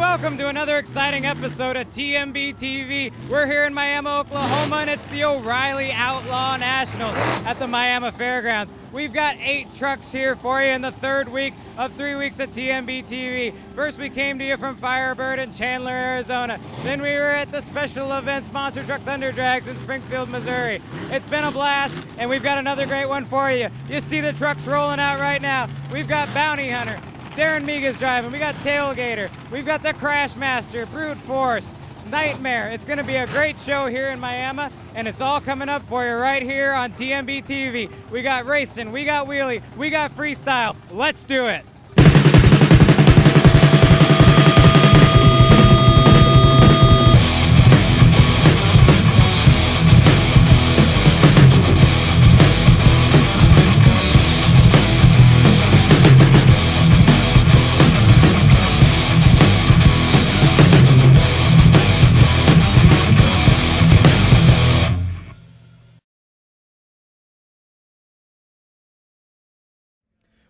welcome to another exciting episode of TMB TV. We're here in Miami, Oklahoma, and it's the O'Reilly Outlaw Nationals at the Miami Fairgrounds. We've got 8 trucks here for you in the third week of 3 weeks at TMB TV. First, we came to you from Firebird in Chandler, Arizona. Then we were at the special events Monster Truck Thunder Drags in Springfield, Missouri. It's been a blast, and we've got another great one for you. You see the trucks rolling out right now. We've got Bounty Hunter, Darren Migues driving. We got Tailgater. We've got the Crash Master, Brute Force, Nitemare. It's going to be a great show here in Miami, and it's all coming up for you right here on TMB TV. We got racing, we got wheelie, we got freestyle. Let's do it.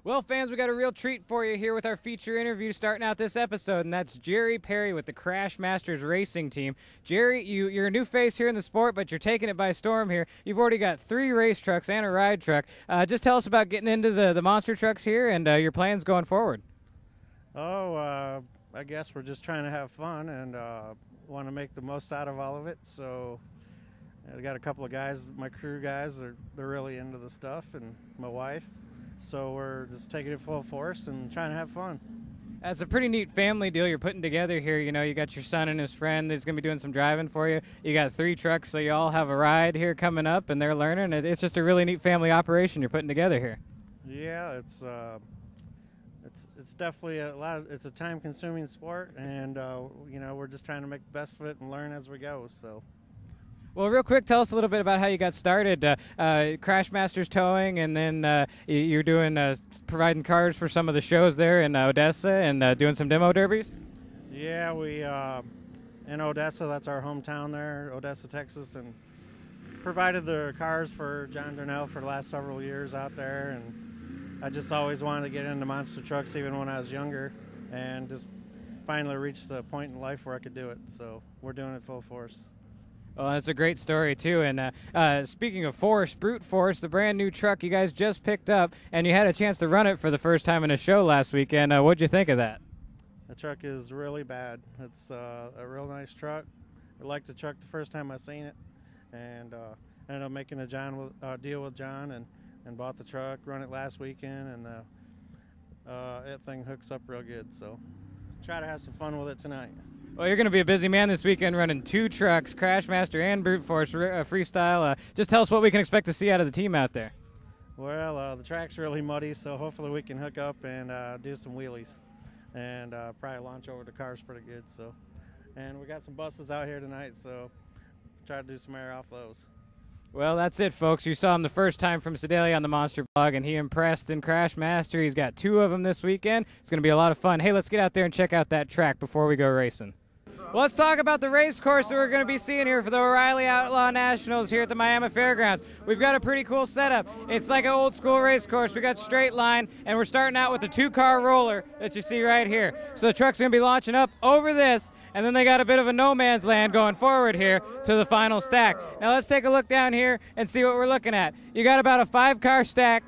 Well, fans, we got a real treat for you here with our feature interview starting out this episode, and that's Jerry Perry with the Crash Masters Racing Team. Jerry, you're a new face here in the sport, but you're taking it by storm here. You've already got 3 race trucks and a ride truck. Just tell us about getting into the monster trucks here and your plans going forward. I guess we're just trying to have fun and want to make the most out of all of it. So I got a couple of guys, my crew guys, they're really into the stuff, and my wife. So we're just taking it full force and trying to have fun. That's a pretty neat family deal you're putting together here. You know, you got your son and his friend that's going to be doing some driving for you. You got 3 trucks, so you all have a ride here coming up, and they're learning. It's just a really neat family operation you're putting together here. Yeah, it's definitely it's a time-consuming sport, and you know, we're just trying to make the best of it and learn as we go. So. Well, real quick, tell us a little bit about how you got started. Crash Masters Towing, and then you're doing providing cars for some of the shows there in Odessa and doing some demo derbies? Yeah, we in Odessa, that's our hometown there, Odessa, Texas, and provided the cars for John Darnell for the last several years out there. And I just always wanted to get into monster trucks even when I was younger, and just finally reached the point in life where I could do it. So we're doing it full force. Well, that's a great story, too. And speaking of Force, Brute Force, the brand new truck you guys just picked up, and you had a chance to run it for the first time in a show last weekend. What'd you think of that? The truck is really bad. It's a real nice truck. I liked the truck the first time I seen it, and ended up making a deal with John and bought the truck, run it last weekend, and that thing hooks up real good. So try to have some fun with it tonight. Well, you're going to be a busy man this weekend running 2 trucks, Crash Master and Brute Force freestyle. Just tell us what we can expect to see out of the team out there. Well, the track's really muddy, so hopefully we can hook up and do some wheelies and probably launch over the cars pretty good. So, and we got some buses out here tonight, so try to do some air off those. Well, that's it, folks. You saw him the first time from Sedalia on the Monster Blog, and he impressed in Crash Master. He's got 2 of them this weekend. It's going to be a lot of fun. Hey, let's get out there and check out that track before we go racing. Well, let's talk about the race course that we're going to be seeing here for the O'Reilly Outlaw Nationals here at the Miami Fairgrounds. We've got a pretty cool setup. It's like an old school race course. We got straight line, and we're starting out with the 2-car roller that you see right here. So the truck's going to be launching up over this, and then they got a bit of a no man's land going forward here to the final stack. Now let's take a look down here and see what we're looking at. You got about a 5-car stack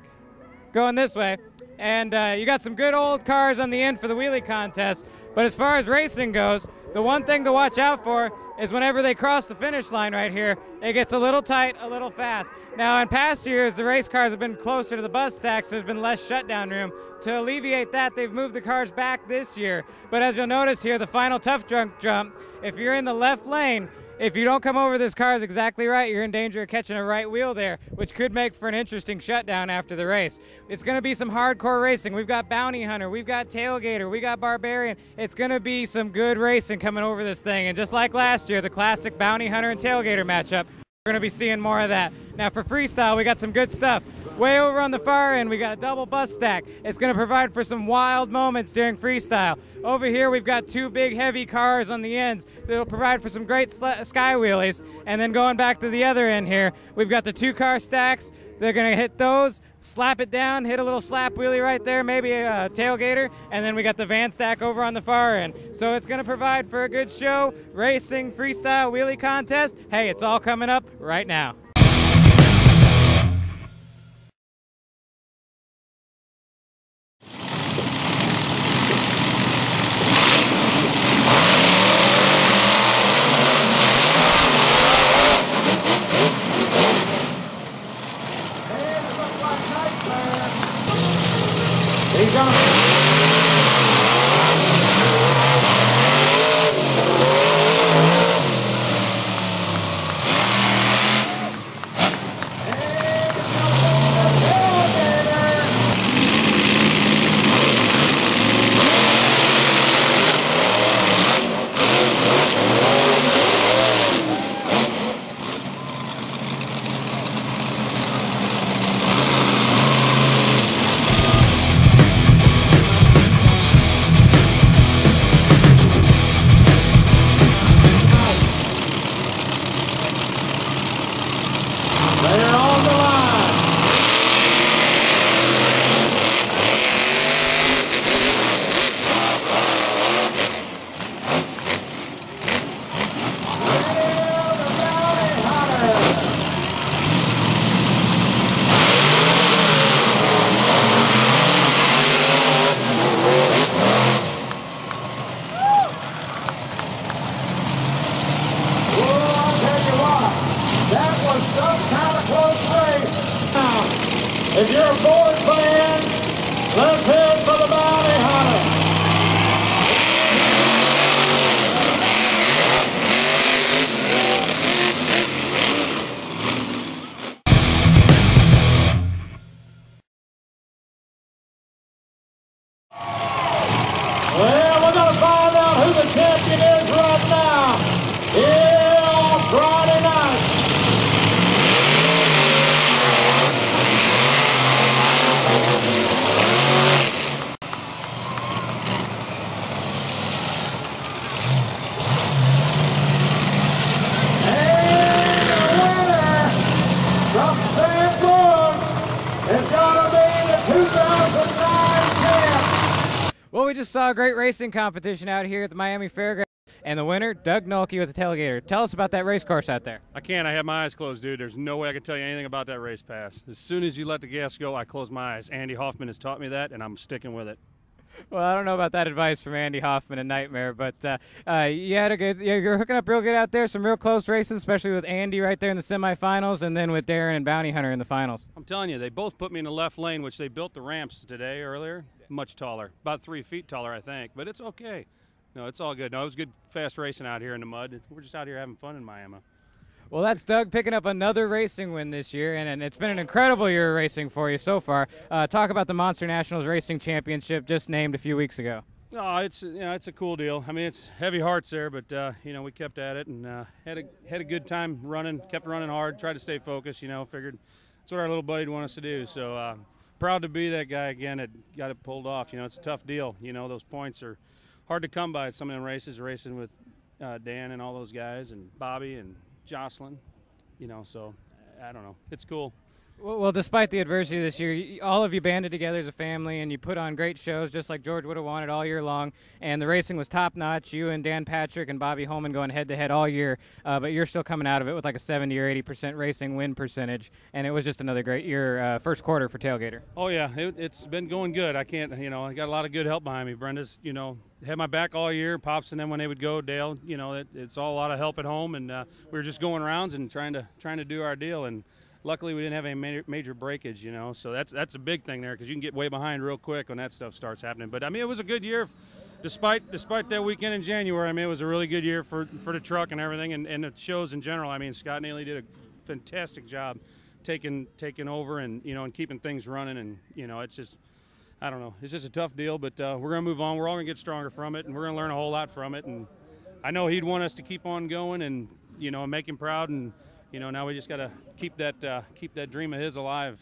going this way, and you got some good old cars on the end for the wheelie contest. But as far as racing goes, the one thing to watch out for is whenever they cross the finish line right here, it gets a little tight, a little fast. Now, in past years, the race cars have been closer to the bus stacks, so there's been less shutdown room. To alleviate that, they've moved the cars back this year. But as you'll notice here, the final tough jump, if you're in the left lane, if you don't come over this cars exactly right, you're in danger of catching a right wheel there, which could make for an interesting shutdown after the race. It's going to be some hardcore racing. We've got Bounty Hunter, we've got Tailgater, we got Barbarian. It's going to be some good racing coming over this thing. And just like last year, the classic Bounty Hunter and Tailgater matchup, we're going to be seeing more of that. Now for freestyle, we got some good stuff. Way over on the far end, we got a double bus stack. It's going to provide for some wild moments during freestyle. Over here, we've got 2 big heavy cars on the ends that'll provide for some great sky wheelies. And then going back to the other end here, we've got the 2-car stacks, They're going to hit those, slap it down, hit a little slap wheelie right there, maybe a tailgater, and then we got the van stack over on the far end. So it's going to provide for a good show, racing, freestyle, wheelie contest. Hey, it's all coming up right now. He's on. If you're a Ford fan, let's head for the bounty hunter. Well, we're going to find out who the champion is right now. Here on Friday night. Well, we just saw a great racing competition out here at the Miami Fairgrounds, and the winner, Doug Noelke with the tailgater. Tell us about that race course out there. I can't. I have my eyes closed, dude. There's no way I can tell you anything about that race pass. As soon as you let the gas go, I close my eyes. Andy Hoffman has taught me that, and I'm sticking with it. Well, I don't know about that advice from Andy Hoffman and Nitemare, but you're hooking up real good out there. Some real close races, especially with Andy right there in the semifinals, and then with Darren and Bounty Hunter in the finals. I'm telling you, they both put me in the left lane, which they built the ramps today earlier. Much taller, about 3 feet taller, I think, but it's okay. No, it's all good. No, it was good, fast racing out here in the mud. We're just out here having fun in Miami. Well, that's Doug picking up another racing win this year, and it's been an incredible year of racing for you so far. Talk about the Monster Nationals Racing Championship just named a few weeks ago. No, it's it's a cool deal. I mean, it's heavy hearts there, but we kept at it and had a good time running. Kept running hard, tried to stay focused. Figured that's what our little buddy would want us to do. So proud to be that guy again that got it pulled off. It's a tough deal. Those points are hard to come by at some of them races. Racing with Dan and all those guys and Bobby and Jocelyn, so I don't know. It's cool. Well, despite the adversity this year, all of you banded together as a family, and you put on great shows just like George would have wanted all year long, and the racing was top-notch. You and Dan Patrick and Bobby Holman going head-to-head all year, but you're still coming out of it with like a 70 or 80% racing win percentage, and it was just another great year, first quarter for Tailgater. Oh, yeah, it's been going good. I can't, I got a lot of good help behind me. Brenda's, had my back all year. Pops and them when they would go, Dale, it's all a lot of help at home, and we were just going rounds and trying to do our deal, and luckily, we didn't have any major breakage, so that's a big thing there because you can get way behind real quick when that stuff starts happening. But, it was a good year despite that weekend in January. It was a really good year for the truck and everything and the shows in general. Scott and Ailey did a fantastic job taking over and, and keeping things running. And, it's just, I don't know, it's just a tough deal. But we're going to move on. We're all going to get stronger from it, and we're going to learn a whole lot from it. And I know he'd want us to keep on going and, make him proud and, now we just got to keep that dream of his alive.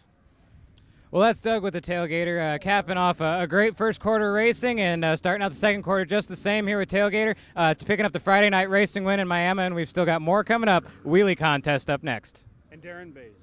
Well, that's Doug with the Tailgater, capping off a great first quarter racing and starting out the second quarter just the same here with Tailgater. It's picking up the Friday night racing win in Miami, and we've still got more coming up. Wheelie contest up next. And Darren Bays.